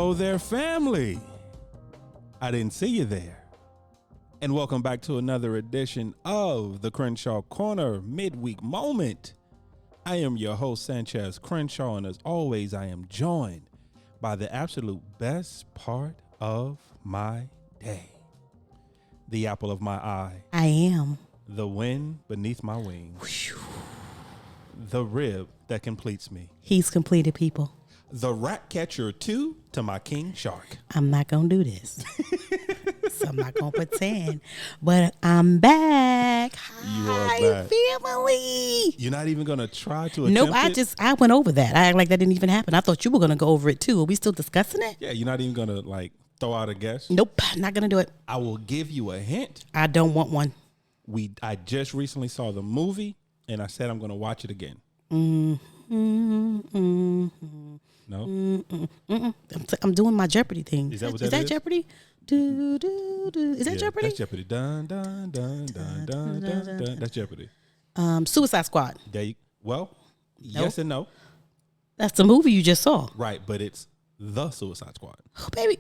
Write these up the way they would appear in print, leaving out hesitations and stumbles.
Hello there, family. I didn't see you there. And welcome back to another edition of the Crenshaw Corner Midweek Moment. I am your host, Sanchez Crenshaw, and as always, I am joined by the absolute best part of my day. The apple of my eye. I am. The wind beneath my wings. The rib that completes me. He's completed, people. The rat catcher 2 to my king shark. I'm not going to do this. So I'm not going to pretend. But I'm back. You are Hi, back. family. You're not even going to try to attempt Nope, it? I went over that. I act like that didn't even happen. I thought you were going to go over it too. Are we still discussing it? Yeah, you're not even going to throw out a guess? Nope, not going to do it. I will give you a hint. I don't want one. I just recently saw the movie, and I said I'm going to watch it again. No? I'm doing my Jeopardy thing. Is that what is that that is? Jeopardy? Do, do, do. Is that Yeah, Jeopardy? That's Jeopardy. Dun, dun, dun, dun, dun, dun, dun. That's Jeopardy. Suicide Squad. Yes and no. That's the movie you just saw. Right, but it's the Suicide Squad. Oh, baby.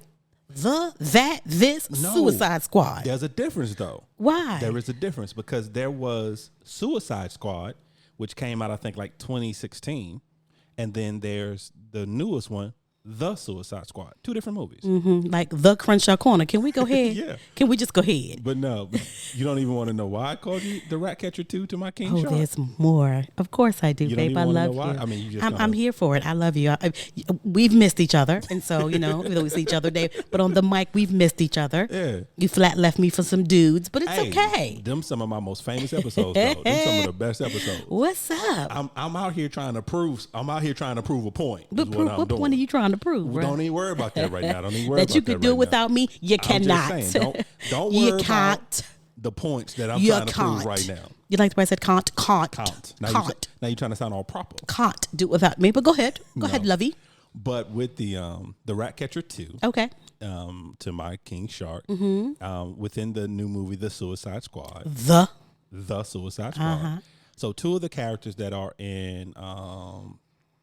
This No. Suicide Squad. There's a difference, though. Why? There is a difference because there was Suicide Squad, which came out, I think, 2016. And then there's the newest one, The Suicide Squad. Two different movies. Like the Crenshaw Corner. Can we go ahead? Yeah. Can we just go ahead? But no, you don't even want to know why I called you the Rat Catcher 2 to my king Oh, shark? there's more. Of course I do, You don't babe. even I wanna love know why? you. I mean, you just I'm gonna- here for it. I love you. We've missed each other. And so, we don't see each other day. But on the mic, we've missed each other. Yeah. You flat left me for some dudes, but it's Hey, okay. Them some of my most famous episodes, though. Them some of the best episodes. What's up? I'm out here trying to prove a point. Is But what I'm what doing. point are you trying to prove, bro? Don't even worry about that right now. Don't even worry That about you that could do right without now. me? You I'm cannot. just saying, don't You worry can't. about the points that I'm You trying to prove can't. right now. You like the way I said can't? Count. Now Can't. you're trying to sound all proper. Can't do it without me. But go ahead. Go ahead, lovey. But with the Rat Catcher 2, Okay. to my king shark, Mm-hmm. within the new movie The Suicide Squad, The. Suicide Squad. So two of the characters that are in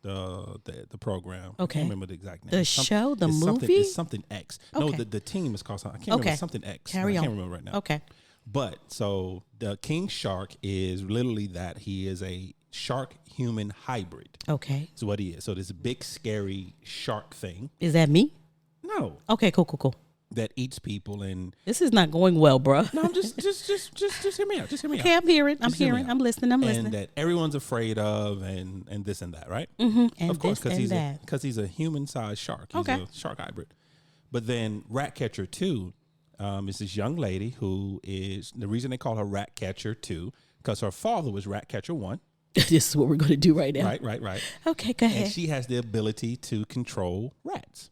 the program. Okay. I can't remember the exact name. The It's show, the it's movie? It's something X. No, Okay. the team is called something. I can't remember something X. Carry I on. can't remember right now. Okay. But so the king shark is literally that. He is a shark human hybrid. Okay. Is what he is. So this big scary shark thing. Is that me? No, Okay, cool. that eats people and This is not going well, bro. no. I'm just hear me out. Just hear me out. Okay, I'm hearing. I'm Just hear me hearing. out. I'm listening. I'm And listening. that everyone's afraid of, and this and that, right? And Of course, this and that. because he's a human-sized shark. He's Okay. a shark hybrid. But then Rat Catcher 2 is this young lady who is, the reason they call her Rat Catcher 2, because her father was Rat Catcher 1. This is what we're going to do right now. Right. Okay, go And ahead. she has the ability to control rats.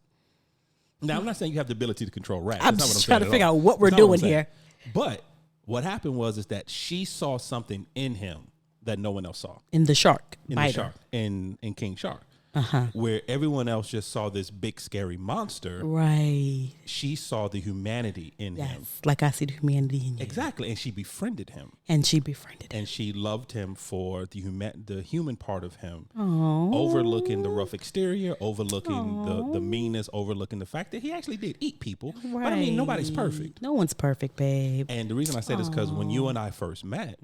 Now, I'm not saying you have the ability to control rats. I'm That's not just what trying saying to at figure all. out what we're That's not doing I'm saying. here. But what happened is that she saw something in him that no one else saw. In the shark. In biter. the shark, in King Shark. Uh-huh. Where everyone else just saw this big scary monster, Right. she saw the humanity in him. Yes. Like I see the humanity in you. Exactly, and she befriended him, And she befriended him. and she loved him for the human part of him, Oh. overlooking the rough exterior, overlooking the meanness, overlooking the fact that he actually did eat people. Right. But I mean, nobody's perfect. No one's perfect, babe. And the reason I say this is because when you and I first met,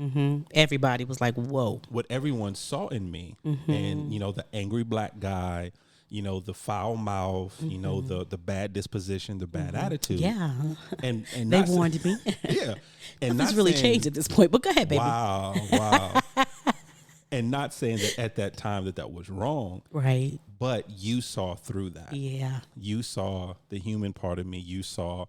Everybody was like, whoa. what everyone saw in me, Mm-hmm. and the angry black guy, the foul mouth, the bad disposition, the bad attitude. Mm-hmm. Yeah. And They not sa- warned me. Yeah, and Nothing's not really saying, changed at this point. But go ahead, baby. Wow. And not saying that at that time that was wrong, Right. but you saw through that. Yeah. You saw the human part of me. You saw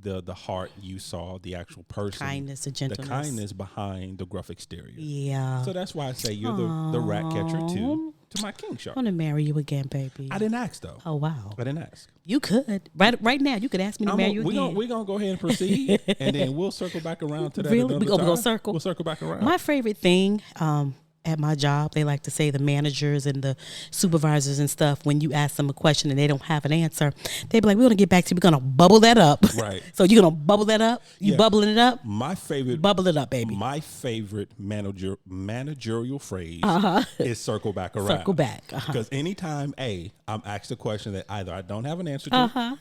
the heart. You saw the actual person. Kindness, the The gentleness. kindness behind the gruff exterior. Yeah. So that's why I say you're the rat catcher too to my king shark. I want to marry you again, baby. I didn't ask though. Oh, wow. I didn't ask. You could. Right now, you could ask me to marry you again. We're gonna go ahead and proceed, and then we'll circle back around to that. Really? another We gonna time. circle? We'll circle back around. My favorite thing, at my job, they like to say, the managers and the supervisors and stuff, when you ask them a question and they don't have an answer, they be like, we're going to get back to you. We're going to bubble that up. Right. So you're going to bubble that up? You Yeah. bubbling it up? My favorite Bubble it up, baby. My favorite managerial phrase is circle back around. Circle back. Because anytime I'm asked a question that either I don't have an answer to,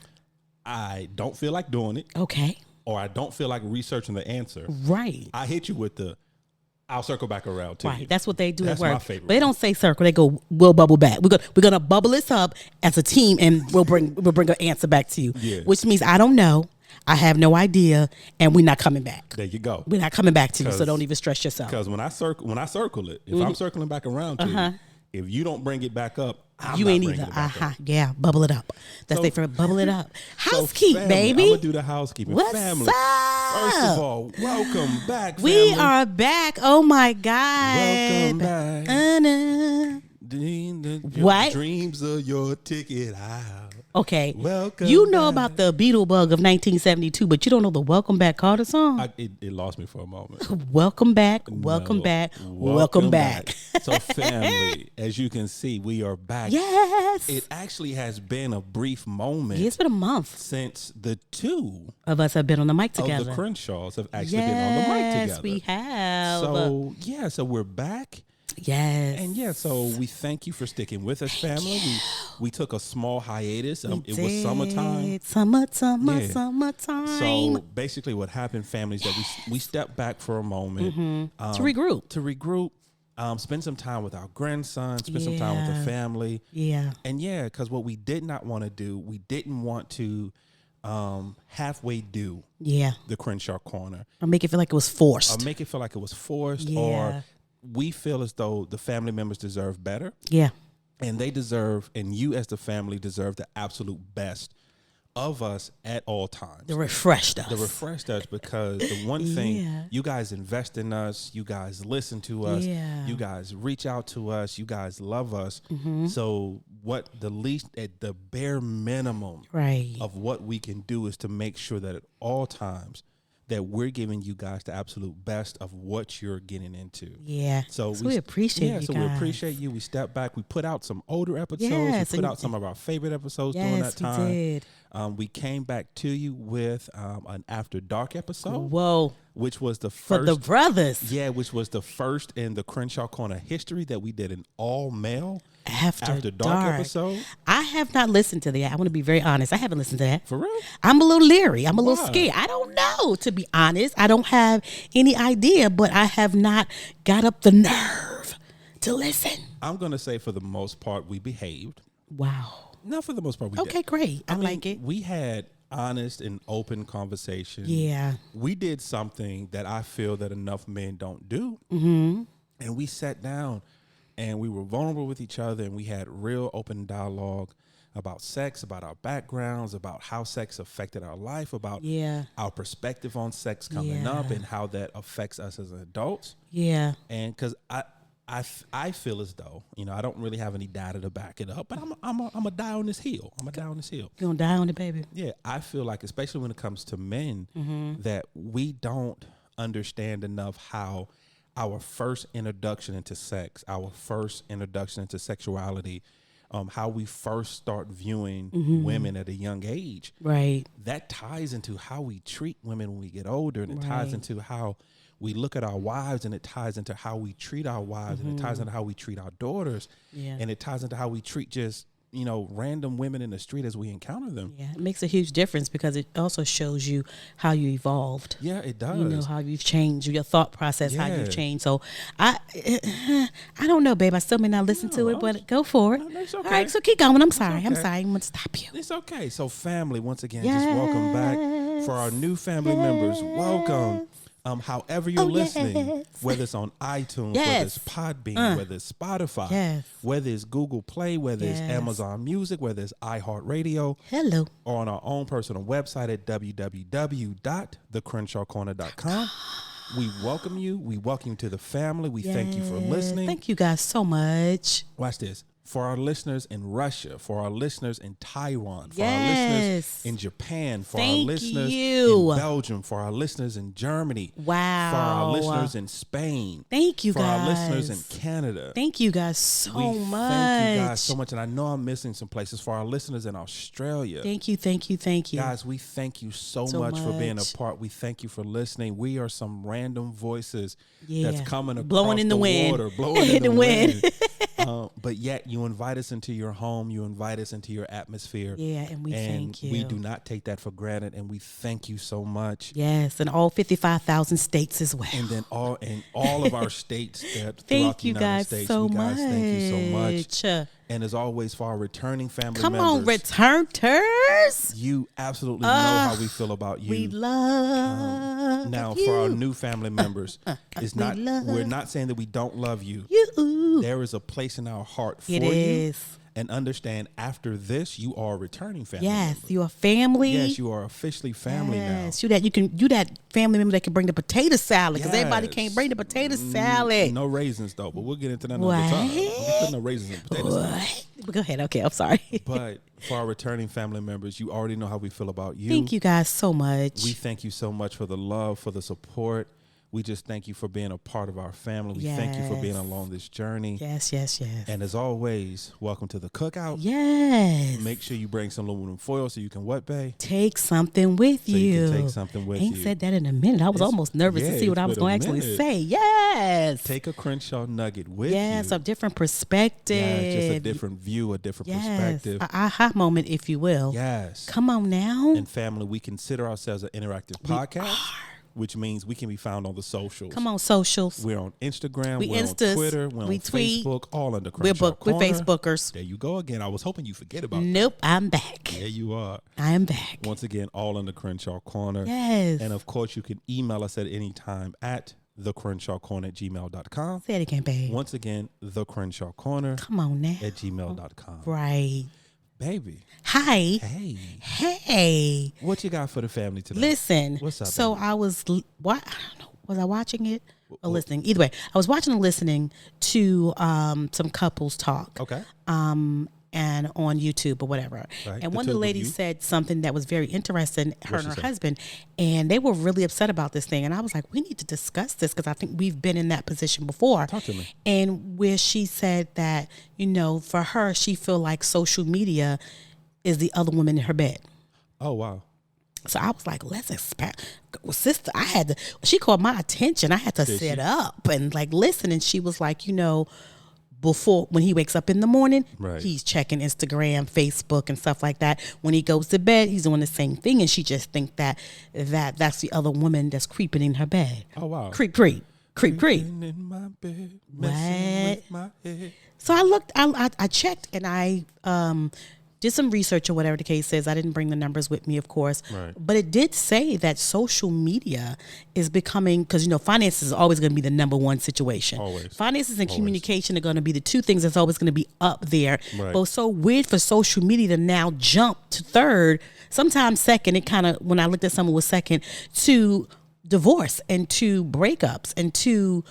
I don't feel like doing it, Okay. or I don't feel like researching the answer, Right. I hit you with I'll circle back around to you. Right. That's what they do That's at work. my favorite. But they don't say circle. They go, we'll bubble back. We're gonna bubble this up as a team, and we'll bring an answer back to you. Yeah. Which means I don't know. I have no idea, and we're not coming back. There you go. We're not coming back to you, so 'Cause- don't even stress yourself. Because when I circle it, if I'm circling back around to you, if you don't bring it back up, I'm You not ain't bringing either. it back up. Yeah, bubble it up. That's So- they for bubble it up. So Housekeep, family, baby. I'm gonna do the housekeeping. What's Family. up? First of all, welcome back. We family. are back. Oh my God. Welcome back. Your What? dreams of your ticket out. Okay. Welcome You know back. about the Beetle Bug of 1972, but you don't know the Welcome Back Carter song? It lost me for a moment. Welcome back. Welcome No. back. Welcome back. So, family, as you can see, we are back. Yes. It actually has been a brief moment It's been a month since the two of us have been on the mic of together. the Crenshaws have actually been on the mic together. Yes, we have. So we're back. Yes. And so we thank you for sticking with us, family. We took a small hiatus. It was summertime. Summertime. So basically what happened, family, is that we stepped back for a moment. To regroup. Spend some time with our grandson, spend some time with the Yeah. family. Yeah. And because what we did not want to do, we didn't want to halfway do Yeah. the Crenshaw Corner Or make it feel like it was forced. or make it feel like it was forced Yeah. or we feel as though the family members deserve better. Yeah. And they deserve, and you as the family deserve the absolute best of us at all times. The refreshed us. The refreshed us because the one thing, Yeah. you guys invest in us, you guys listen to us, Yeah. you guys reach out to us, you guys love us. So what the least, at the bare minimum Right. of what we can do is to make sure that at all times that we're giving you guys the absolute best of what you're getting into. Yeah. So we appreciate you so guys. we appreciate you. We stepped back. We put out some older episodes. Yes, we put and- out some of our favorite episodes during that Yes, we time. did. We came back to you with an After Dark episode, Whoa. which was the For first. the brothers. Yeah, which was the first in the Crenshaw Corner history that we did an all male After Dark episode. I have not listened to that. I want to be very honest. I haven't listened to that. For real? I'm a little leery. I'm a little Why? scared. I don't know, to be honest. I don't have any idea, but I have not got up the nerve to listen. I'm gonna say for the most part we behaved. Wow. Not for the most part we Okay, did. great. I mean, like it. We had honest and open conversation. Yeah. We did something that I feel that enough men don't do. And we sat down and we were vulnerable with each other and we had real open dialogue about sex, about our backgrounds, about how sex affected our life, about Yeah. our perspective on sex coming up Yeah. and how that affects us as adults. Yeah. And because I feel as though, I don't really have any data to back it up, but I'm a die on this hill. I'm a die on this hill. You gonna die on it, baby? Yeah, I feel like, especially when it comes to men, that we don't understand enough how our first introduction into sex, our first introduction into sexuality, how we first start viewing women at a young age, Right. that ties into how we treat women when we get older, and it ties Right. into how we look at our wives, and it ties into how we treat our wives, and it ties into how we treat our daughters, Yeah. and it ties into how we treat just random women in the street as we encounter them. Yeah. It makes a huge difference because it also shows you how you evolved. Yeah, it does. You know how you've changed, your thought process, how Yeah. you've changed. So I don't know, babe. I still may not listen to it, but go for it. No, that's All okay. right, so keep going. I'm sorry. I'm okay. sorry. I'm gonna stop you. It's okay. So family, once again, just welcome back. For our new family members, welcome. However you're listening, yes. whether it's on iTunes, Yes. whether it's Podbean, whether it's Spotify, Yes. whether it's Google Play, whether it's Yes. Amazon Music, whether it's iHeartRadio, Hello. or on our own personal website at www.thecrenshawcorner.com. We welcome you. We welcome you to the family. We thank you for listening. Thank you guys so much. Watch this. for our listeners in Russia, for our listeners in Taiwan, for our Yes. listeners in Japan, for our Thank listeners you. in Belgium, for our listeners in Germany, Wow. for our listeners in Spain, Thank you for guys. our listeners in Canada. Thank you guys so we much. Thank you guys so much. And I know I'm missing some places. For our listeners in Australia. Thank you. Guys, we thank you so much for being a part. We thank you for listening. We are some random voices that's coming across blowing in the wind. water, blowing in the wind. But yet you invite us into your home. You invite us into your atmosphere. Yeah, and we thank you. We do not take that for granted, and we thank you so much. Yes, and all 55,000 states as well. And then all of our states that throughout Thank the you United guys States. so we guys much. thank you so much. And as always, for our returning family Come members. on, returners. You absolutely know how we feel about you. We love now you. for our new family members, we're not saying that we don't love you. You. There is a place in our heart for It you. is. And understand, after this, you are a returning family Yes, member. you are family. Yes, you are officially family Yes, now. you that family member that can bring the potato salad because everybody Yes. can't bring the potato salad. No raisins though, but we'll get into that another time. We'll put no raisins in potato salad. What? Go ahead. Okay, I'm sorry. But for our returning family members, you already know how we feel about you. Thank you guys so much. We thank you so much for the love, for the support. We just thank you for being a part of our family. We thank you for being along this journey. Yes. And as always, welcome to the cookout. Yes. Make sure you bring some aluminum foil so you can what, bae? Take something with So you you. can take something with Ain't you. said that in a minute. I was almost nervous to see what I was going to actually say. Yes. Take a Crenshaw nugget with you. Yes, a different perspective. Yeah, just a different view, a different perspective. An aha moment, if you will. Yes. Come on now. And family, we consider ourselves an interactive podcast, which means we can be found on the socials. Come on, socials. We're on Instagram. We We're Instas, on Twitter. We're we on tweet. Facebook. All under Crenshaw We're Corner. Facebookers. There you go again. I was hoping you forget about that. Nope, I'm back. There you are. I am back. Once again, all under Crenshaw Corner. Yes. And of course, you can email us at any time at thecrenshawcorner@gmail.com. Say it again, babe. Once again, thecrenshawcorner Come on now. at gmail.com. Right. Baby. Hi. Hey. Hey. What you got for the family today? Listen. What's up, So baby? I was, what? I don't know. Was I watching it or listening? Either way, I was watching and listening to some couples talk. Okay. And on YouTube or whatever. Right, And the one of two the of ladies you. said something that was very interesting, her What'd and she her say? husband, and they were really upset about this thing. And I was like, we need to discuss this because I think we've been in that position before. Talk to me. And where she said that, for her, she feel like social media is the other woman in her bed. Oh, wow. So I was like, let's expand. Well, sister, she called my attention. I had to sit up and listen. And she was like, before, when he wakes up in the morning, Right. he's checking Instagram, Facebook, and stuff like that. When he goes to bed, he's doing the same thing. And she just think that's the other woman that's creeping in her bed. Oh, wow. Creep. Creeping in my bed, messing with my head. So I looked, I checked, and I did some research or whatever the case is. I didn't bring the numbers with me, of course. Right. But it did say that social media is becoming, because, finances is always going to be the number one situation. Always. Finances and communication are going to be the two things that's always going to be up there. Right. But it's so weird for social media to now jump to third, sometimes second. It kind of, when I looked at someone was second, to divorce and to breakups and to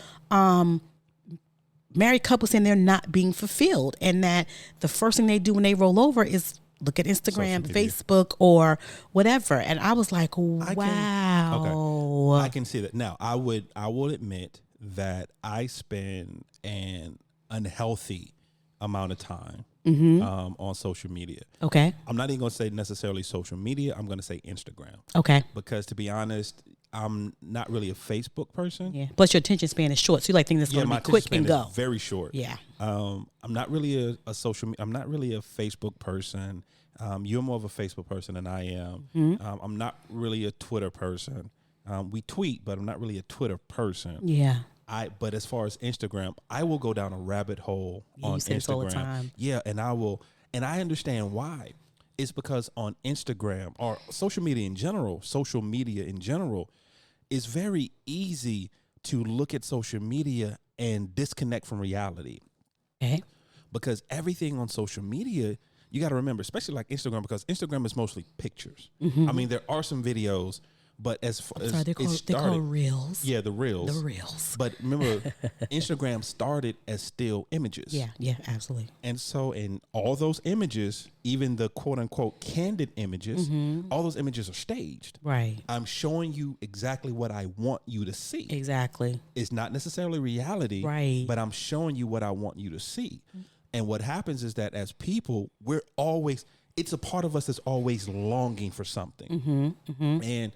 married couples saying they're not being fulfilled, and that the first thing they do when they roll over is look at Instagram, Social media. Facebook, or whatever. And I was like, wow. I can see that. Now, I will admit that I spend an unhealthy amount of time on social media. Okay. I'm not even going to say necessarily social media. I'm going to say Instagram. Okay. Because to be honest, I'm not really a Facebook person. Yeah. Plus your attention span is short, so you like things that's going to my be quick attention and span go. is very short. Yeah. I'm not really I'm not really a Facebook person. You're more of a Facebook person than I am. I'm not really a Twitter person. We tweet, but I'm not really a Twitter person. Yeah. But as far as Instagram, I will go down a rabbit hole on you say Instagram. this all the time. Yeah, and I understand why. It's because on Instagram or social media in general, it's very easy to look at social media and disconnect from reality. Okay. Because everything on social media, you got to remember, especially like Instagram, because Instagram is mostly pictures. I mean, there are some videos, But as far as Sorry, it they're started, called reels. yeah, the reels. The reels. But remember, Instagram started as still images. Yeah, absolutely. And so in all those images, even the quote unquote candid images, all those images are staged. Right. I'm showing you exactly what I want you to see. Exactly. It's not necessarily reality, Right. but I'm showing you what I want you to see. And what happens is that as people, it's a part of us that's always longing for something. And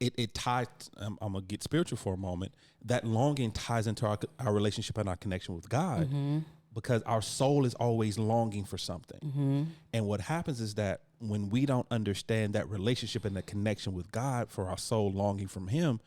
it ties, I'm going to get spiritual for a moment. That longing ties into our relationship and our connection with God, because our soul is always longing for something. And what happens is that when we don't understand that relationship and that connection with God for our soul longing from him,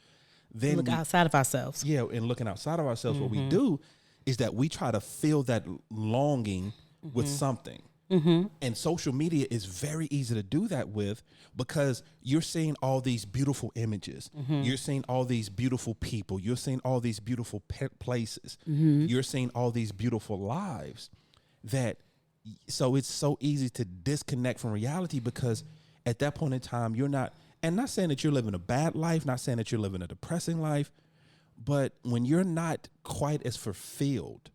then Look outside of ourselves. Yeah, and looking outside of ourselves, what we do is that we try to fill that longing with something. And social media is very easy to do that with, because you're seeing all these beautiful images. You're seeing all these beautiful people. You're seeing all these beautiful places. You're seeing all these beautiful lives so it's so easy to disconnect from reality, because at that point in time, you're not saying that you're living a bad life, not saying that you're living a depressing life, but when you're not quite as fulfilled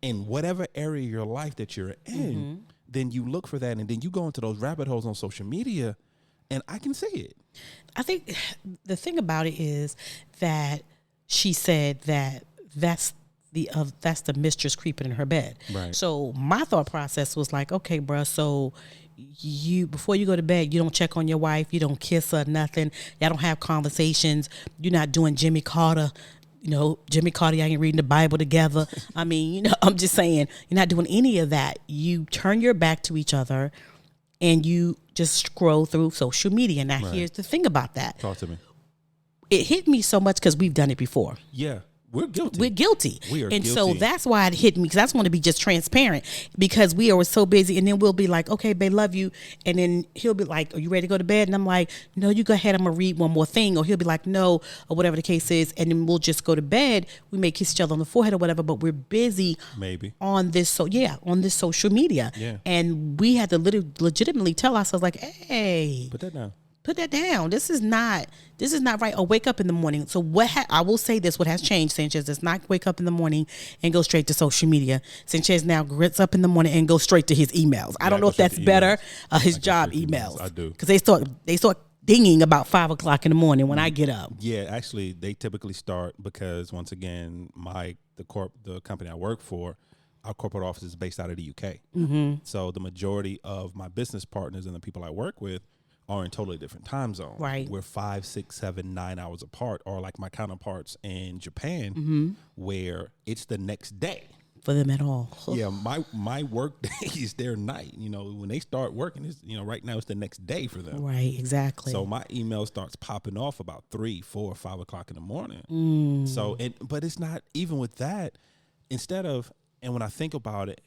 in whatever area of your life that you're in, then you look for that, and then you go into those rabbit holes on social media, and I can see it. I think the thing about it is that she said that's the mistress creeping in her bed. Right. So my thought process was like, okay, bruh, so you, before you go to bed, you don't check on your wife, you don't kiss her, nothing. Y'all don't have conversations. You're not doing Jimmy Carter. Jimmy Carter, y'all ain't reading the Bible together. I mean, I'm just saying, you're not doing any of that. You turn your back to each other and you just scroll through social media. Now, here's the thing about that. Talk to me. It hit me so much because we've done it before. Yeah. We're guilty. We're guilty. We are and guilty. so that's why it hit me, because I just want to be just transparent, because we are so busy, and then we'll be like, okay, babe, love you. And then he'll be like, are you ready to go to bed? And I'm like, no, you go ahead. I'm going to read one more thing. Or he'll be like, no, or whatever the case is. And then we'll just go to bed. We may kiss each other on the forehead or whatever, but we're busy on this. On this social media. Yeah. And we had to legitimately tell ourselves like, hey, Put that down. Put that down. This is not right. Or wake up in the morning. So I will say this, what has changed, Sanchez, is not wake up in the morning and go straight to social media. Sanchez now gets up in the morning and goes straight to his emails. I don't know if that's better. His job emails. I do. Because they start dinging about 5 o'clock in the morning when I get up. Yeah, actually they typically start because, once again, the company I work for, our corporate office is based out of the UK. So the majority of my business partners and the people I work with are in totally different time zones. Right. We're 5, 6, 7, 9 hours apart, or like my counterparts in Japan, where it's the next day. For them at all. Yeah, my work day is their night. When they start working, it's, right now it's the next day for them. Right, exactly. So my email starts popping off about 3, 4, 5 o'clock in the morning. So, but it's not even with that. And when I think about it,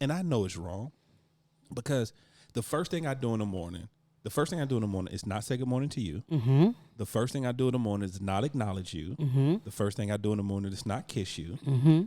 and I know it's wrong, because the first thing I do in the morning is not say good morning to you. The first thing I do in the morning is not acknowledge you. The first thing I do in the morning is not kiss you.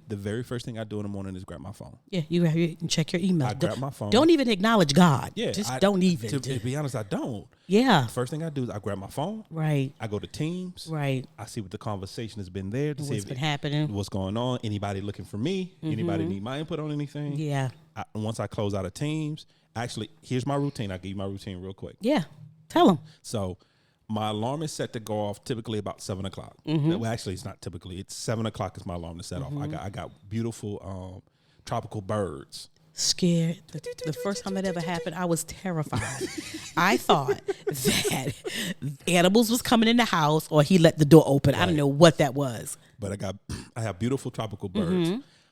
The very first thing I do in the morning is grab my phone. Yeah, you check your email. I grab my phone. Don't even acknowledge God. Yeah, don't even. To be honest, I don't. Yeah. The first thing I do is I grab my phone. Right. I go to Teams. Right. I see what the conversation has been there to see what's been happening. What's going on. Anybody looking for me? Anybody need my input on anything? Yeah. Once I close out of Teams, actually, here's my routine. I'll give you my routine real quick. Yeah. Tell them. So my alarm is set to go off typically about 7 o'clock. Well, actually, it's not typically. It's 7 o'clock is my alarm to set off. I got beautiful tropical birds. Scared. The first time that ever happened, I was terrified. I thought that animals was coming in the house, or he let the door open. Right. I don't know what that was. But I have beautiful tropical birds.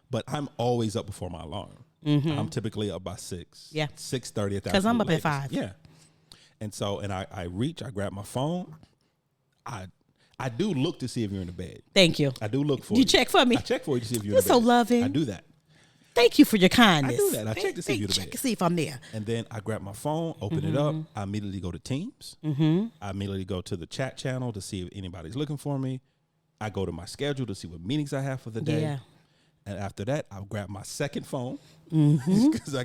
But I'm always up before my alarm. I'm typically up by 6. Yeah. 6:30 at that. Because I'm up at 5. Yeah. And so, I grab my phone. I do look to see if you're in the bed. Thank you. I do look for you. You check for me. I check for you to see if you're in the bed. You're so loving. I do that. Thank you for your kindness. I do that. I check to see if you're in the bed. Check to see if I'm there. And then I grab my phone, open it up. I immediately go to Teams. I immediately go to the chat channel to see if anybody's looking for me. I go to my schedule to see what meetings I have for the day. Yeah. And after that, I'll grab my second phone because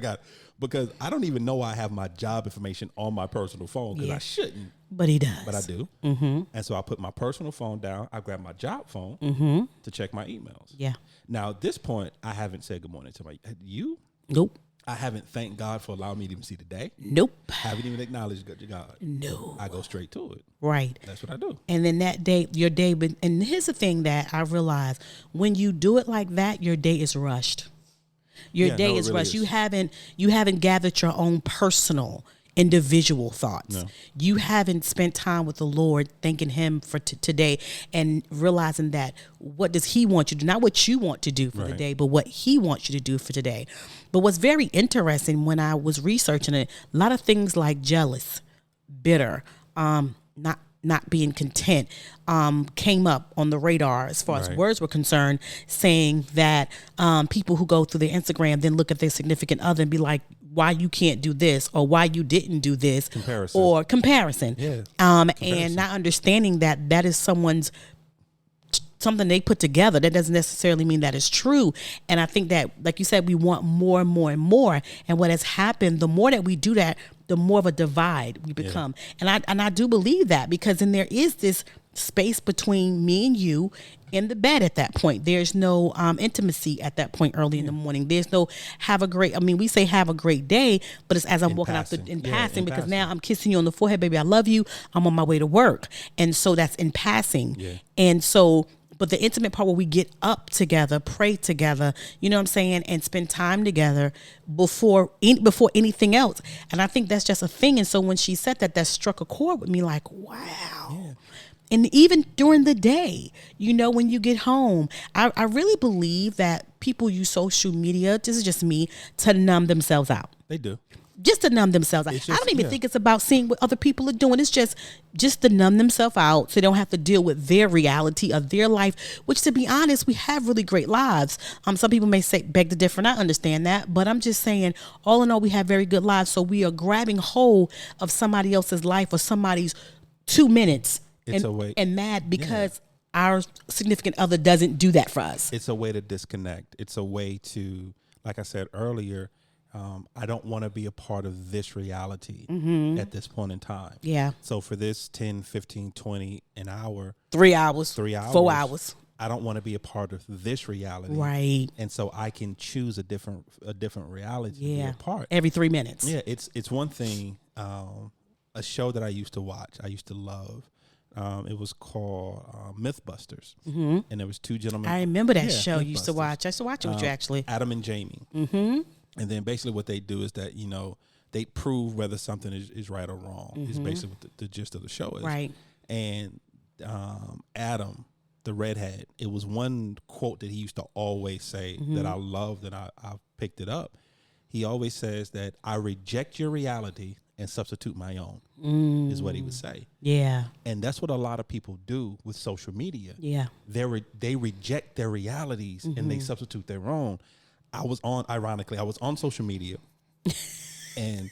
I don't even know I have my job information on my personal phone because I shouldn't. But he does. But I do. And so I put my personal phone down. I grab my job phone to check my emails. Yeah. Now, at this point, I haven't said good morning to you. Nope. I haven't thanked God for allowing me to even see the day. Nope. Haven't even acknowledged God. No. I go straight to it. Right. That's what I do. And then that day, your day, and here's the thing that I realized, when you do it like that, your day is rushed. Your day is rushed. You haven't gathered your own personal, individual thoughts. No. You haven't spent time with the Lord, thanking him for today and realizing that what does he want you to do? Not what you want to do for the day, but what he wants you to do for today. But what's very interesting when I was researching it, a lot of things like jealous, bitter, not being content, came up on the radar as far as words were concerned, saying that people who go through their Instagram then look at their significant other and be like, why you can't do this or why you didn't do this. Comparison. Yeah. And not understanding that is something they put together. That doesn't necessarily mean that is true. And I think that, like you said, we want more and more and more. And what has happened, the more that we do that, the more of a divide we become. Yeah. And I do believe that, because then there is this space between me and you in the bed at that point. There's no intimacy at that point early in the morning. There's no we say have a great day, but it's as I'm walking out in passing, because now I'm kissing you on the forehead, baby, I love you. I'm on my way to work. And so that's in passing. Yeah. And so, but the intimate part where we get up together, pray together, you know what I'm saying, and spend time together before anything else. And I think that's just a thing. And so when she said that struck a chord with me, like, wow. Yeah. And even during the day, when you get home, I really believe that people use social media, this is just me, to numb themselves out. They do. Just to numb themselves out. I don't even think it's about seeing what other people are doing. It's just to numb themselves out so they don't have to deal with their reality of their life, which, to be honest, we have really great lives. Some people may say, beg to differ, and I understand that, but I'm just saying, all in all, we have very good lives. So we are grabbing hold of somebody else's life or somebody's 2 minutes and mad because our significant other doesn't do that for us. It's a way to disconnect. It's a way to, like I said earlier, I don't want to be a part of this reality at this point in time. Yeah. So for this 10, 15, 20 an hour. 3 hours. 4 hours. I don't want to be a part of this reality. Right. And so I can choose a different reality to be a part. Every 3 minutes. Yeah. It's one thing, a show that I used to watch, I used to love. It was called Mythbusters, and there was two gentlemen. I remember that show you used to watch. I used to watch it with you, actually. Adam and Jamie. And then basically what they do is that, they prove whether something is right or wrong. Is basically what the gist of the show is. Right. And Adam, the redhead, it was one quote that he used to always say that I loved, and I picked it up. He always says that I reject your reality and substitute my own, is what he would say. Yeah. And that's what a lot of people do with social media. Yeah. They reject their realities and they substitute their own. Ironically, I was on social media and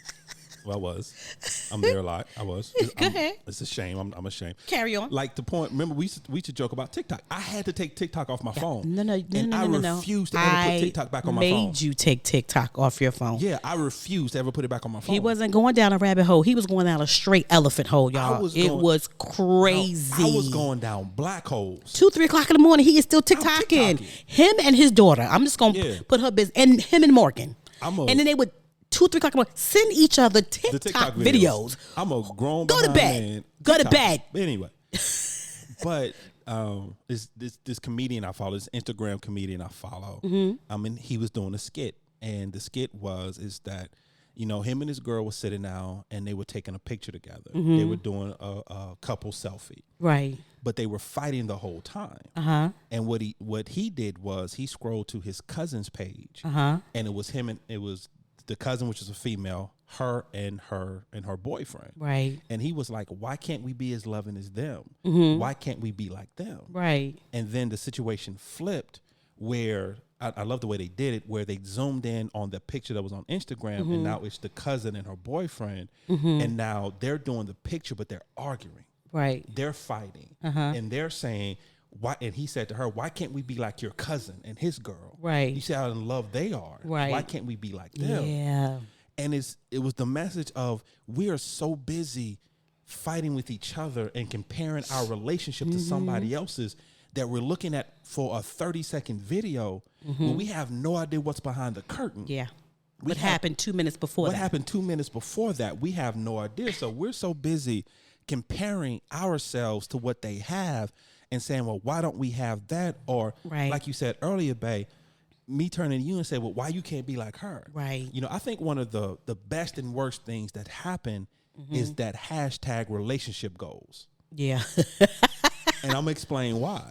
I'm there a lot. Go ahead. It's a shame. I'm ashamed. Carry on. Like the point, remember we used to joke about TikTok. I had to take TikTok off my phone. No. I refused to ever put TikTok back on my phone. Made you take TikTok off your phone. Yeah, I refused to ever put it back on my phone. He wasn't going down a rabbit hole. He was going down a straight elephant hole, y'all. It was crazy. I was going down black holes. 2, 3 o'clock in the morning, he is still TikToking. Him and his daughter. I'm just going to put her business. And him and Morgan. And then they would 2, 3 o'clock in the morning send each other TikTok videos. I'm a grown Go to bed. Go to bed. Anyway. But this comedian I follow, this Instagram comedian I follow, he was doing a skit. And the skit is that, him and his girl were sitting down and they were taking a picture together. They were doing a couple selfie. Right. But they were fighting the whole time. Uh-huh. And what he did was he scrolled to his cousin's page. Uh-huh. And it was him and it was the cousin, which is a female, her and her boyfriend. Right. And he was like, why can't we be as loving as them? Why can't we be like them? Right. And then the situation flipped where I love the way they did it, where they zoomed in on the picture that was on Instagram, and now it's the cousin and her boyfriend, and now they're doing the picture, but they're arguing. Right. They're fighting. And they're saying, why? And he said to her, why can't we be like your cousin and his girl? Right. You see how in love they are. Right. Why can't we be like them? Yeah. And it was the message of we are so busy fighting with each other and comparing our relationship to somebody else's that we're looking at for a 30-second video when we have no idea what's behind the curtain. Yeah. What happened 2 minutes before What that? happened 2 minutes before that? We have no idea. So we're so busy comparing ourselves to what they have and saying, well, why don't we have that? Or like you said earlier, Bae, me turning to you and say, well, why you can't be like her? Right. You know, I think one of the best and worst things that happen is that hashtag relationship goals. Yeah. And I'm going to explain why.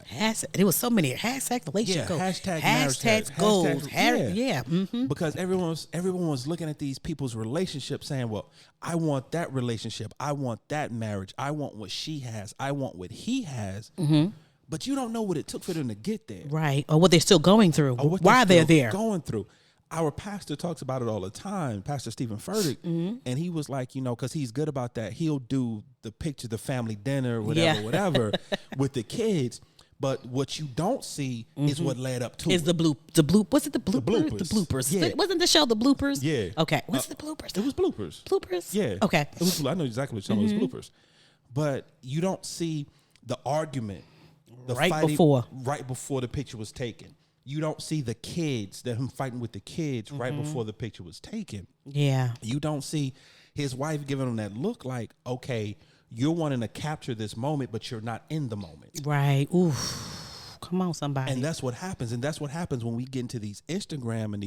There was so many hashtag relationship goals. Hashtag hashtags goals. Yeah. Mm-hmm. Because everyone was looking at these people's relationships saying, well, I want that relationship. I want that marriage. I want what she has. I want what he has. Mm-hmm. But you don't know what it took for them to get there. Right. Or what they're still going through. Why they're there. Going through. Our pastor talks about it all the time, Pastor Stephen Furtick, and he was like, you know, because he's good about that. He'll do the picture, the family dinner, whatever, with the kids. But what you don't see is what led up to it. The bloopers. Was it the bloopers? bloopers. The bloopers. Yeah. Wasn't the show the bloopers? Yeah. Okay. What's the bloopers? It was bloopers. Bloopers? Yeah. Okay. It was. I know exactly what you're talking about. It was bloopers. But you don't see the argument. The fighting right before the picture was taken. You don't see the kids, him fighting with the kids right before the picture was taken. Yeah. You don't see his wife giving him that look like, okay, you're wanting to capture this moment, but you're not in the moment. Right. Oof. Come on, somebody. And that's what happens. And that's what happens when we get into these Instagram and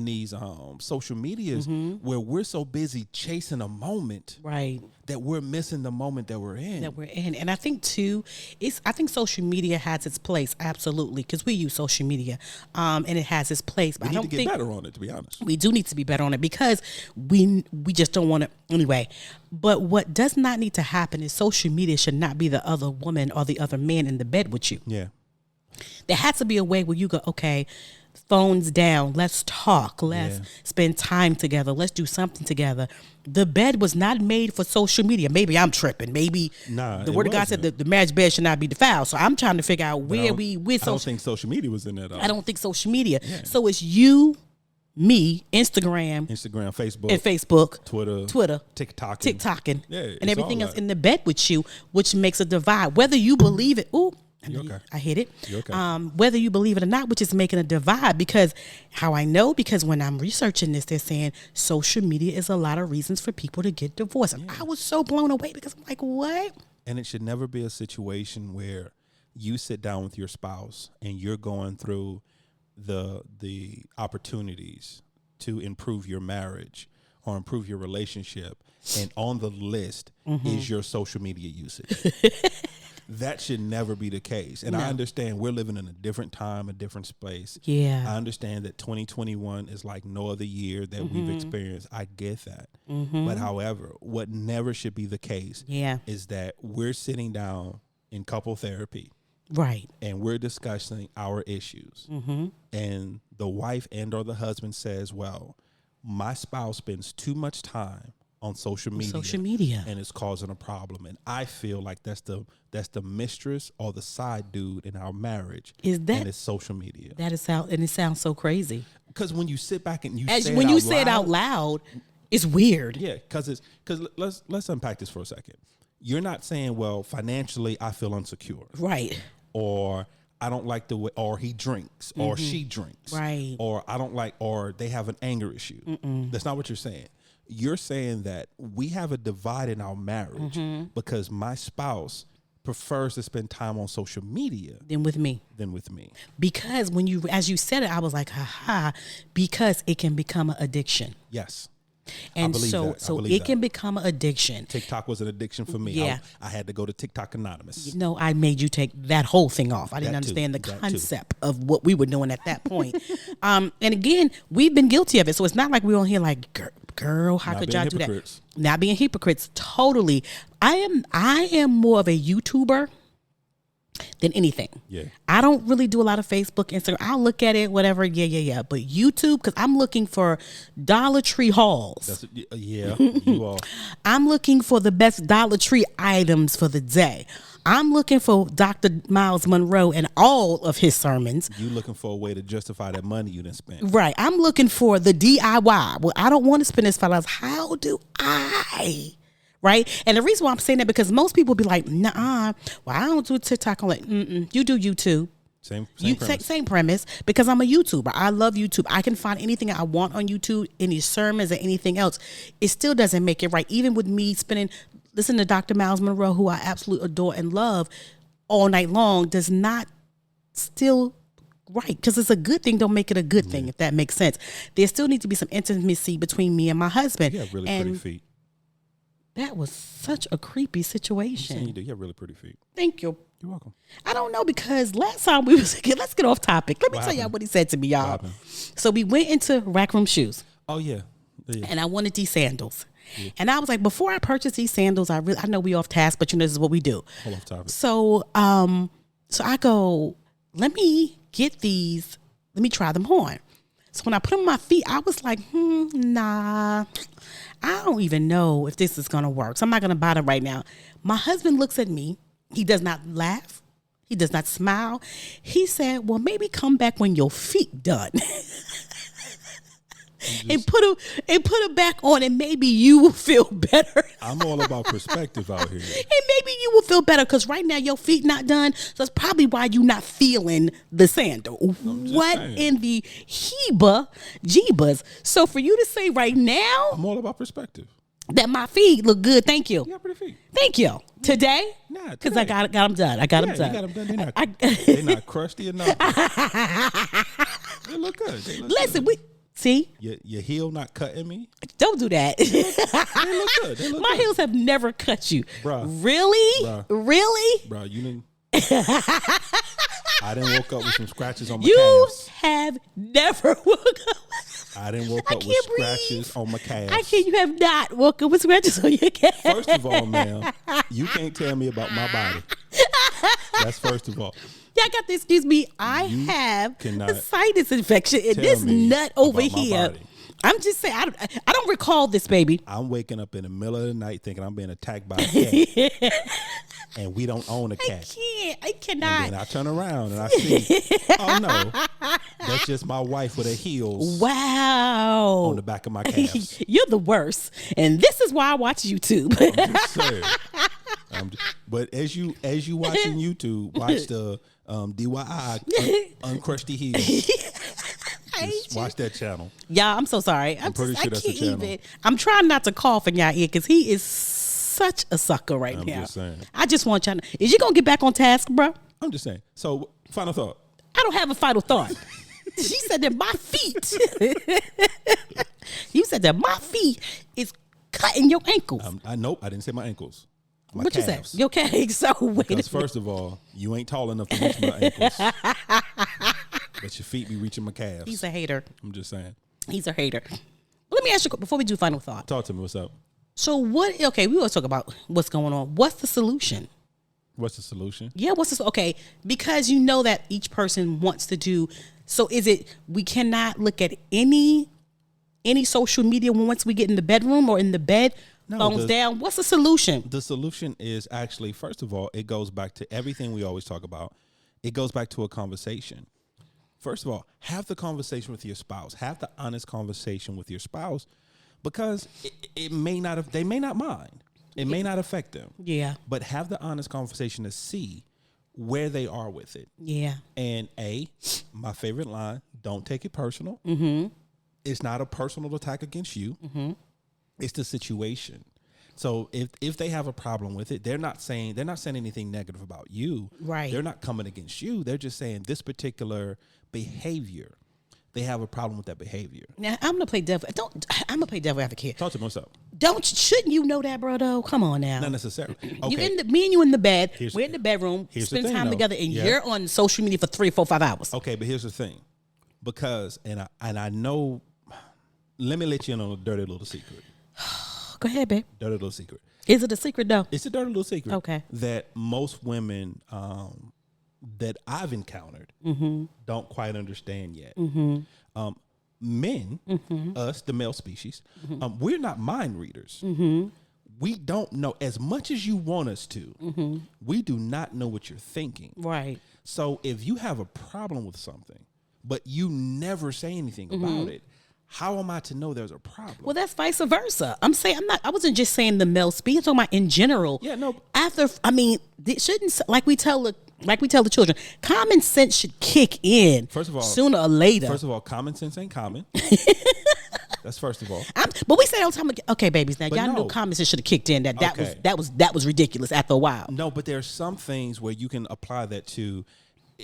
these social medias where we're so busy chasing a moment that we're missing the moment that we're in. And I think too, I think social media has its place, absolutely, because we use social media, and it has its place. But we need to get better on it, to be honest. We do need to be better on it because we just don't want to anyway. But what does not need to happen is social media should not be the other woman or the other man in the bed with you. Yeah. There has to be a way where you go, okay, phones down, let's talk, let's spend time together, let's do something together. The bed was not made for social media. Maybe I'm tripping. Maybe the word of God said that the marriage bed should not be defiled. So I'm trying to figure out where I don't think social media was in that. I don't think social media. Yeah. So it's you, me, Instagram, Facebook, Twitter, TikToking, and everything else in the bed with you, which makes a divide. Whether you believe it, I hit it. Okay. Whether you believe it or not, which is making a divide. Because how I know, because when I'm researching this, they're saying social media is a lot of reasons for people to get divorced. And I was so blown away because I'm like, what? And it should never be a situation where you sit down with your spouse and you're going through the opportunities to improve your marriage or improve your relationship, and on the list is your social media usage. That should never be the case. And I understand we're living in a different time, a different space. Yeah. I understand that 2021 is like no other year that we've experienced. I get that. But however, what never should be the case is that we're sitting down in couple therapy. Right. And we're discussing our issues. And the wife and or the husband says, well, my spouse spends too much time on social media and it's causing a problem, and I feel like that's the mistress or the side dude in our marriage. And it's social media. That is how, and it sounds so crazy because when you sit back and say it out loud, it's weird. Yeah, because let's unpack this for a second. You're not saying, well, financially I feel insecure, right? Or I don't like the way, or he drinks, or she drinks, right? Or I don't like, or they have an anger issue. That's not what you're saying. You're saying that we have a divide in our marriage because my spouse prefers to spend time on social media than with me. Because when you, as you said it, I was like, because it can become an addiction. Yes. And so it can become an addiction. TikTok was an addiction for me. Yeah. I had to go to TikTok Anonymous. I made you take that whole thing off. I didn't understand the concept of what we were doing at that point. And again, we've been guilty of it. So it's not like we're on here like, girl, how could y'all do that? Not being hypocrites. Totally. I am more of a YouTuber than anything. Yeah. I don't really do a lot of Facebook, Instagram. I'll look at it, whatever. Yeah. But YouTube, because I'm looking for Dollar Tree hauls. You are. I'm looking for the best Dollar Tree items for the day. I'm looking for Dr. Miles Monroe and all of his sermons. You looking for a way to justify that money you done spent. Right. I'm looking for the DIY. Well, I don't want to spend this $5. How do I? Right. And the reason why I'm saying that, because most people be like, nah, well, I don't do TikTok. I'm like, you do YouTube. Same premise, because I'm a YouTuber. I love YouTube. I can find anything I want on YouTube, any sermons or anything else. It still doesn't make it right. Even with me listening to Dr. Miles Monroe, who I absolutely adore and love, all night long, does not still right. Because it's a good thing, don't make it a good thing, if that makes sense. There still needs to be some intimacy between me and my husband. You have really pretty feet. That was such a creepy situation. You do. You have really pretty feet. Thank you. You're welcome. I don't know, because last time let's get off topic. Let me tell y'all what he said to me, y'all. So we went into Rack Room Shoes. Oh, yeah. And I wanted these sandals. Yeah. And I was like, before I purchase these sandals, I know we off task, but this is what we do. Hold off topic. So, so I go, let me get these. Let me try them on. So when I put them on my feet, I was like, nah, I don't even know if this is going to work. So I'm not going to buy them right now. My husband looks at me. He does not laugh. He does not smile. He said, well, maybe come back when your feet done. And put them back on, and maybe you will feel better. I'm all about perspective out here. And maybe you will feel better, because right now your feet not done. So that's probably why you're not feeling the sandal. What saying. In the jeebas? So for you to say right now, I'm all about perspective. That my feet look good. Thank you. You got pretty feet. Thank you. Today? Nah, because I got them done. I got them done. You got them done. They're not crusty enough. They look good. Listen, see? Your heel not cutting me? Don't do that. They look good. My heels have never cut you. Bruh. Really? Bruh. Really? Bro, you didn't. I didn't woke up with some scratches on my calves. You have never woke up. I didn't woke up with scratches on my calves. You have not woke up with scratches on your calves. First of all, ma'am, you can't tell me about my body. That's first of all. Y'all got to excuse me. I have a sinus infection in this nut over here. I'm just saying, I don't recall this, baby. I'm waking up in the middle of the night thinking I'm being attacked by a cat. And we don't own a cat. I cannot. And then I turn around and I see, oh no, that's just my wife with her heels. Wow. On the back of my calves. You're the worst. And this is why I watch YouTube. I'm just saying. But as you watching YouTube, watch the DIY Uncrusty Heels. Just watch that channel. Yeah, I'm so sorry. I'm pretty sure that's the channel. I'm trying not to cough in y'all ear, because he is such a sucker now. I'm just saying. I just want y'all to, is you going to get back on task, bro? I'm just saying. So, final thought. I don't have a final thought. She said that my feet. You said that my feet is cutting your ankles. Nope, I didn't say my ankles. My what calves. You said? Your calves. So wait. Because first of all, you ain't tall enough to reach my ankles. But your feet be reaching my calves. He's a hater. I'm just saying. He's a hater. Let me ask you, before we do final thought. Talk to me. What's up? So okay, we always talk about what's going on. What's the solution? What's the solution? Yeah, okay, because you know that each person wants to do, so is it, we cannot look at any social media once we get in the bedroom or in the bed, phones down. What's the solution? The solution is actually, first of all, it goes back to everything we always talk about. It goes back to a conversation. First of all, have the conversation with your spouse. Have the honest conversation with your spouse, because they may not mind. It may not affect them. Yeah. But have the honest conversation to see where they are with it. Yeah. And my favorite line, don't take it personal. Mm-hmm. It's not a personal attack against you. Mm-hmm. It's the situation. So if they have a problem with it, they're not saying anything negative about you. Right. They're not coming against you. They're just saying this particular behavior, they have a problem with that behavior. Now I'm gonna play devil advocate. Talk to me. What's up? Shouldn't you know that, bro? Though, come on now. Not necessarily. Okay. Me and you in the bed. We're in the bedroom. Spend time together, and yeah. You're on social media for 3, 4, 5 hours. Okay, but here's the thing, because I know. Let me let you in on a dirty little secret. Go ahead, babe. Dirty little secret. Is it a secret though? It's a dirty little secret. Okay. That most women that I've encountered mm-hmm. don't quite understand yet. Mm-hmm. Men, mm-hmm. us, the male species, we're not mind readers. Mm-hmm. we don't know as much as you want us to. Mm-hmm. We do not know what you're thinking. Right. So if you have a problem with something, but you never say anything about it, how am I to know there's a problem? Well, that's vice versa. I wasn't just saying the male speed. I'm talking about in general. Yeah, no. It shouldn't, like we tell the children, common sense should kick in. First of all, sooner or later. First of all, common sense ain't common. That's first of all. But we say all the time, okay, babies, now But y'all no. knew common sense should have kicked in. Okay. That was ridiculous after a while. No, but there's some things where you can apply that to.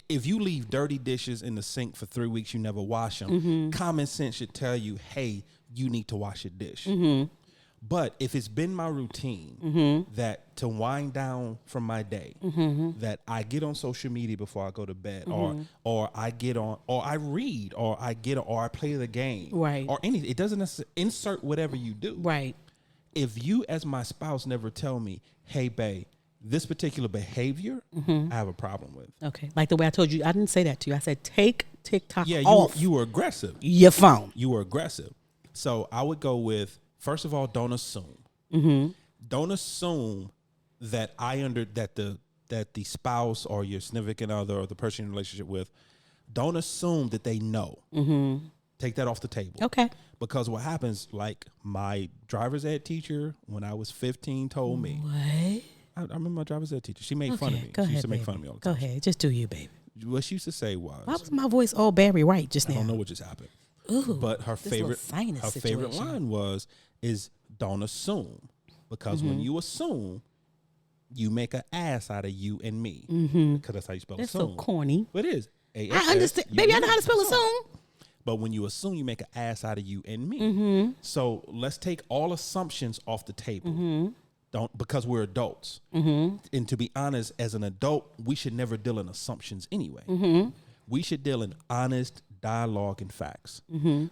If you leave dirty dishes in the sink for 3 weeks, you never wash them. Common sense should tell you, hey, you need to wash your dish. But if it's been my routine that to wind down from my day, that I get on social media before I go to bed, or I get on, or I read, or I play the game, right, or anything. It doesn't necessarily insert whatever you do, right. If you, as my spouse, never tell me, hey, babe, this particular behavior, I have a problem with. Okay, like the way I told you, I didn't say that to you. I said take TikTok Yeah, off. you were aggressive. Your phone. You were aggressive. So I would go with, first of all, don't assume. Don't assume that that the spouse or your significant other or the person you're in a relationship with, don't assume that they know. Take that off the table. Okay. Because what happens, like my driver's ed teacher when I was 15 told me. What? I remember my driver's ed teacher. She made fun of me. Go She ahead, used to make baby. fun of me all the Go time. ahead. Just do you, baby. What she used to say was, Why was my voice all Barry White just now? I don't know what just happened. Ooh, But her this little favorite sinus favorite situation. line is don't assume. Because when you assume, you make an ass out of you and me. Because that's how you spell That's assume. so corny. But it is. I understand. Baby, I know how to spell assume. But when you assume, you make an ass out of you and me. So let's take all assumptions off the table. Because we're adults. And to be honest, as an adult, we should never deal in assumptions anyway. We should deal in honest dialogue and facts.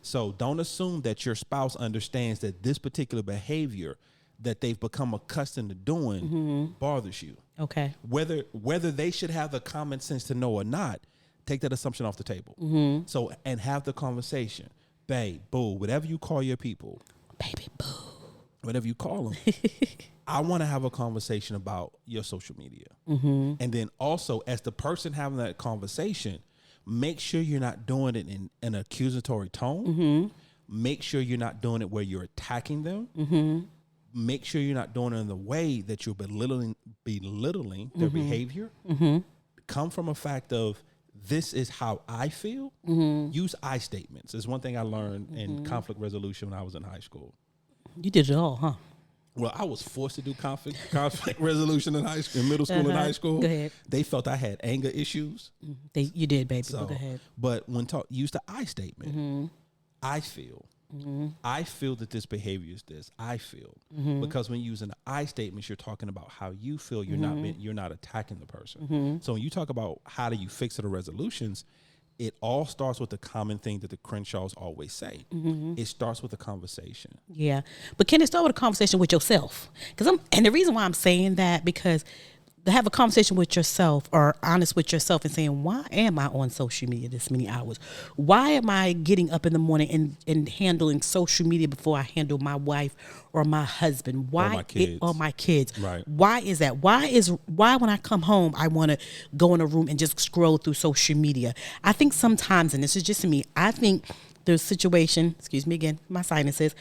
So don't assume that your spouse understands that this particular behavior that they've become accustomed to doing bothers you. Okay. Whether they should have the common sense to know or not, take that assumption off the table. So, and have the conversation. Babe, boo, whatever you call your people. Baby boo. Whatever you call them. I want to have a conversation about your social media. And then also, as the person having that conversation, make sure you're not doing it in an accusatory tone. Make sure you're not doing it where you're attacking them. Make sure you're not doing it in the way that you're belittling their behavior. Come from a fact of, this is how I feel. Use I statements. It's one thing I learned in conflict resolution when I was in high school. You did it all, huh? Well, I was forced to do conflict resolution in high school, in middle school and high school. Go ahead. They felt I had anger issues. You did, baby. So, Go ahead. but when use the I statement. I feel. I feel that this behavior is this. I feel. Because when you use an I statement, you're talking about how you feel. You're not attacking the person. So when you talk about how do you fix it or resolutions, it all starts with the common thing that the Crenshaws always say. It starts with a conversation. Yeah. But can it start with a conversation with yourself? And the reason why I'm saying that, because to have a conversation with yourself or honest with yourself and saying, why am I on social media this many hours? Why am I getting up in the morning and handling social media before I handle my wife or my husband? Why? Or my kids. Right. Why is that? Why when I come home, I want to go in a room and just scroll through social media? I think sometimes, and this is just me, I think the situation, excuse me again, my sinuses,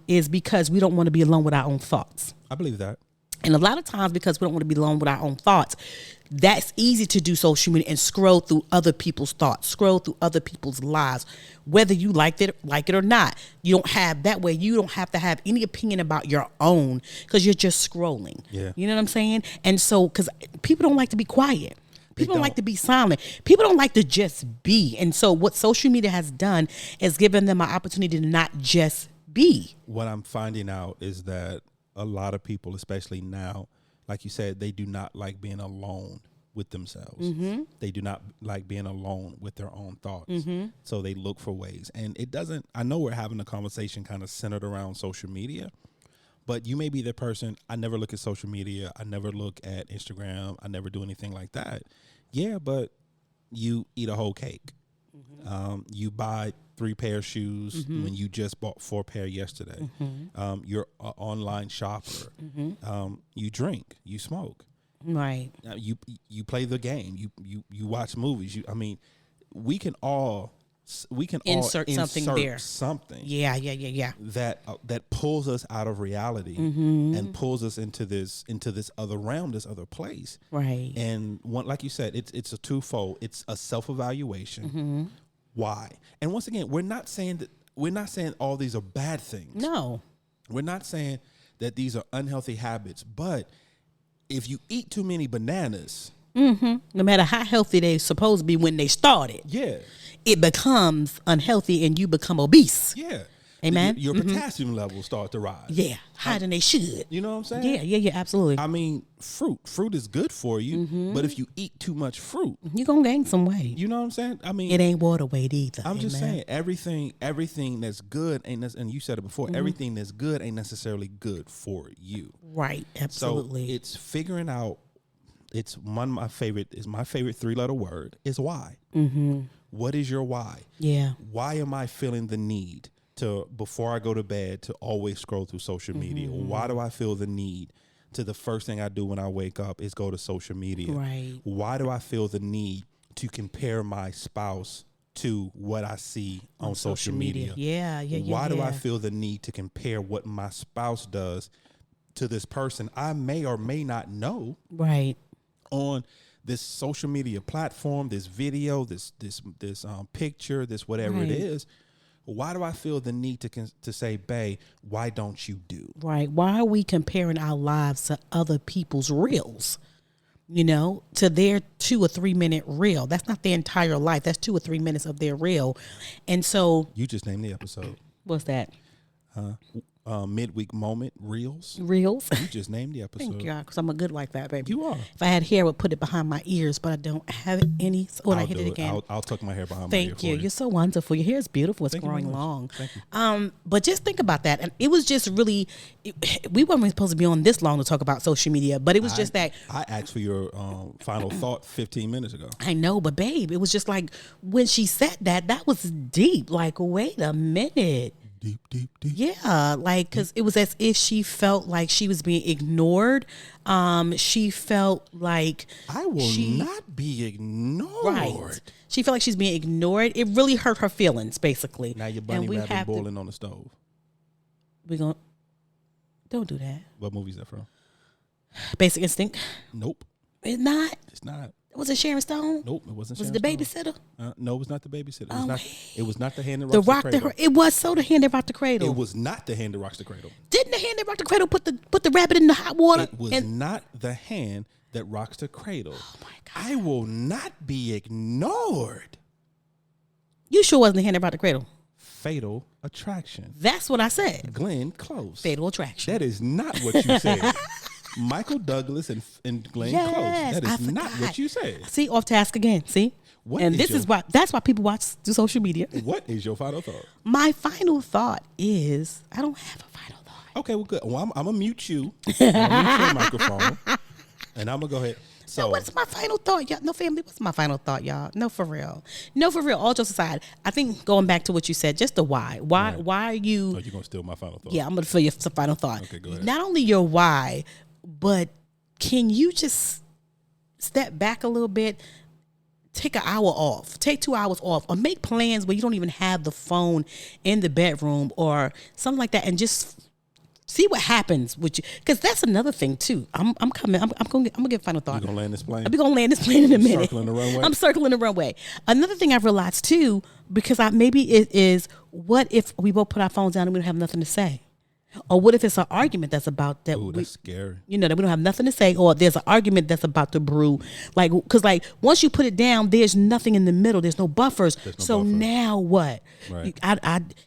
is because we don't want to be alone with our own thoughts. I believe that. And a lot of times, because we don't want to be alone with our own thoughts, that's easy to do social media and scroll through other people's thoughts, scroll through other people's lives, whether you like it or not. You don't have to have any opinion about your own, because you're just scrolling. Yeah. You know what I'm saying? And so, because people don't like to be quiet. People don't like to be silent. People don't like to just be. And so what social media has done is given them an opportunity to not just be. What I'm finding out is that a lot of people, especially now, like you said, they do not like being alone with themselves. They do not like being alone with their own thoughts. So they look for ways. And I know we're having a conversation kind of centered around social media, but you may be the person, I never look at social media. I never look at Instagram. I never do anything like that. Yeah, but you eat a whole cake. You buy 3 pair of shoes Mm-hmm. when you just bought 4 pair yesterday. You're an online shopper. You drink. You smoke. Right. You play the game. You watch movies. We can all Insert something there. Something. Yeah. That pulls us out of reality and pulls us into this other realm, this other place. Right. And like you said, it's a twofold. It's a self-evaluation. Why? And once again, we're not saying all these are bad things. No. We're not saying that these are unhealthy habits, but if you eat too many bananas, No matter how healthy they're supposed to be when they started, yeah, it becomes unhealthy and you become obese. yeah. Amen? Your potassium levels start to rise. Yeah. Higher than they should. You know what I'm saying? Yeah, absolutely. I mean, fruit is good for you, but if you eat too much fruit, You're going to gain some weight. you know what I'm saying? I mean, It ain't water weight either. I'm just Amen? saying everything that's good and you said it before, everything that's good ain't necessarily good for you. Right. Absolutely. So it's figuring out. It's one of my favorite. Is my favorite 3-letter word is why. What is your why? yeah. Why am I feeling the need to, before I go to bed, to always scroll through social media? Why do I feel the need to, the first thing I do when I wake up is go to social media? Right. Why do I feel the need to compare my spouse to what I see on social media? Yeah. Why do I feel the need to compare what my spouse does to this person I may or may not know Right. on this social media platform, this video, this picture, this whatever it Right. is? Why do I feel the need to say, babe, why don't you do? Right. Why are we comparing our lives to other people's reels? To their 2 or 3 minute reel. That's not their entire life. That's 2 or 3 minutes of their reel. And so, You just named the episode. what's that? Midweek Moment Reels. Reels? You just named the episode. Thank you, because I'm a good like that, baby. You are. If I had hair, I would put it behind my ears, but I don't have any. So when I I'll hit do it again. I'll tuck my hair behind my ear Thank for you. you. You're so wonderful. Your hair is beautiful. It's Thank you very growing much. long. Thank you. But just think about that. And it was just really, we weren't supposed to be on this long to talk about social media, but it was just that. I asked for your final thought 15 minutes ago. I know, but babe, it was just like when she said that was deep. Like, wait a minute. Deep. Yeah, like, because it was as if she felt like she was being ignored. She felt like I will not be ignored. right. She felt like she's being ignored. It really hurt her feelings, basically. Now your bunny rabbit boiling on the stove. We're going to, don't do that. What movie is that from? Basic Instinct. Nope. It's not. It's not. Was it Sharon Stone? Nope, it wasn't. Was Sharon it the Stone. babysitter? No, it was not the babysitter. It was Oh, not. It was not the hand that The rocks rock the that cradle. it was so the hand that rocked the cradle. It was not the hand that rocks the cradle. Didn't the hand that rocked the cradle put the rabbit in the hot water? It was not the hand that rocks the cradle. Oh my God. I will not be ignored. You sure wasn't the hand that rocked the cradle? Fatal Attraction. That's what I said. Glenn Close. Fatal Attraction. That is not what you said. Michael Douglas and Glenn Yes, Close. That I is not forgot. what you said. See, off task again. See, What and is this your- is why. That's why people watch do social media. What is your final thought? My final thought is I don't have a final thought. Okay, well, good. Well, I'm gonna mute you. I'm gonna mute your microphone, and I'm gonna go ahead. So, What's my final thought, y'all? No, family, what's my final thought, y'all? No, for real. No, for real. All jokes aside, I think going back to what you said, just the why. Why are you? oh, you're gonna steal my final thought? Yeah, I'm gonna fill you some final thought. Okay, go ahead. Not only your why, but can you just step back a little bit? Take an hour off, take 2 hours off, or make plans where you don't even have the phone in the bedroom or something like that, and just see what happens with you. Because that's another thing too. I'm coming. I'm gonna get final thought. You gonna land this plane? I'm gonna land this plane in a minute. Circling the runway? I'm circling the runway. Another thing I've realized too, because maybe it is, what if we both put our phones down and we don't have nothing to say? Or what if it's an argument that's about that Ooh, that's scary. that we don't have nothing to say, or there's an argument that's about to brew, because once you put it down, there's nothing in the middle, there's no buffers. So buffer. now what? Right.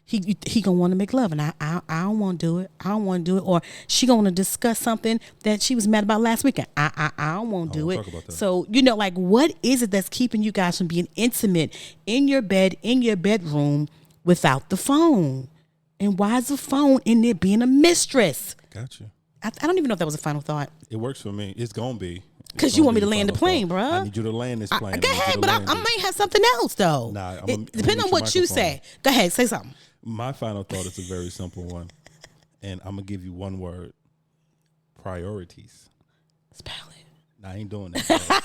He gonna want to make love, and I don't want to do it. I don't want to do it. Or she gonna want to discuss something that she was mad about last weekend. I don't want to do it. talk about that. So what is it that's keeping you guys from being intimate in your bed, in your bedroom, without the phone? And why is the phone in there being a mistress? Gotcha. I don't even know if that was a final thought. It works for me. It's gonna be. Because you want me to land the plane, bro. I need you to land this plane. Go ahead, but I might have something else, though. Nah, depending on what you say. Go ahead, say something. My final thought is a very simple one. And I'm going to give you one word. Priorities. Spell it. Nah, I ain't doing that.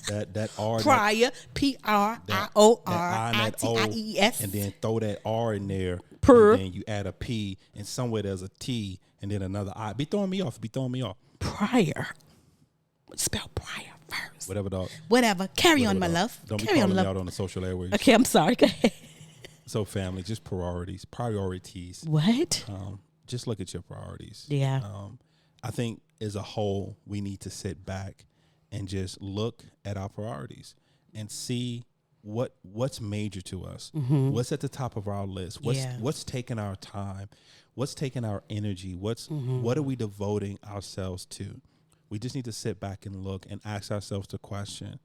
that R. Prior, Priorities. And then throw that R in there. Per. And then you add a P. And somewhere there's a T. And then another I. Be throwing me off. Prior. Spell prior first. Whatever. Carry on, my love. Don't Carry be on, calling me love. out on the social airways. Okay, I'm sorry. Go ahead. So, family, just priorities. What? Just look at your priorities. Yeah. I think as a whole, we need to sit back and just look at our priorities and see what's major to us, what's at the top of our list, what's taking our time, what's taking our energy, what are we devoting ourselves to. We just need to sit back and look and ask ourselves the question,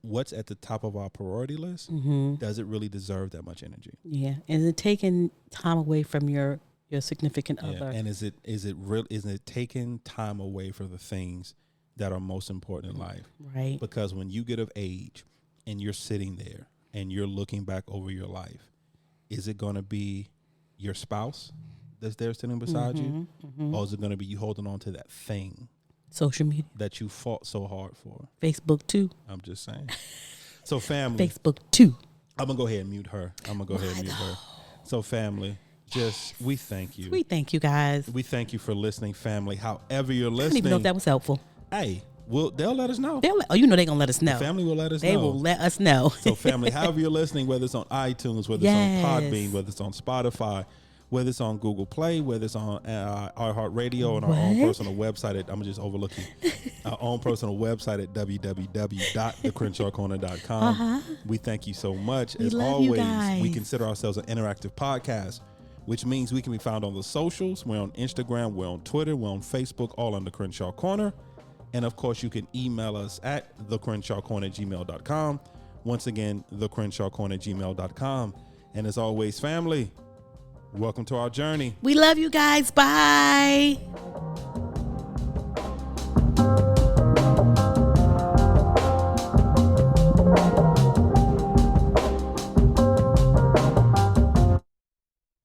what's at the top of our priority list, does it really deserve that much energy? Yeah. Is it taking time away from your significant other? And is it taking time away from the things that are most important in life? Right. Because when you get of age and you're sitting there and you're looking back over your life, is it going to be your spouse that's there sitting beside you? Or is it going to be you holding on to that thing? Social media. That you fought so hard for. Facebook too. I'm just saying. So family. Facebook too. I'm going to go ahead and mute her. So family, we thank you. We thank you guys. We thank you for listening, family. However you're listening. I don't even know if that was helpful. Hey, they'll let us know. They're going to let us know. The family will let us know. They will let us know. So family, however you're listening, whether it's on iTunes, whether it's on Podbean, whether it's on Spotify, whether it's on Google Play, whether it's on iHeartRadio, and our own personal website I'm just overlooking our own personal website at www.thecrenshawcorner.com. We thank you so much. As always, we consider ourselves an interactive podcast, which means we can be found on the socials. We're on Instagram, we're on Twitter, we're on Facebook, all under Crenshaw Corner. And of course, you can email us at thecrenshawcorner@gmail.com. Once again, thecrenshawcorner@gmail.com. And as always, family, welcome to our journey. We love you guys. Bye.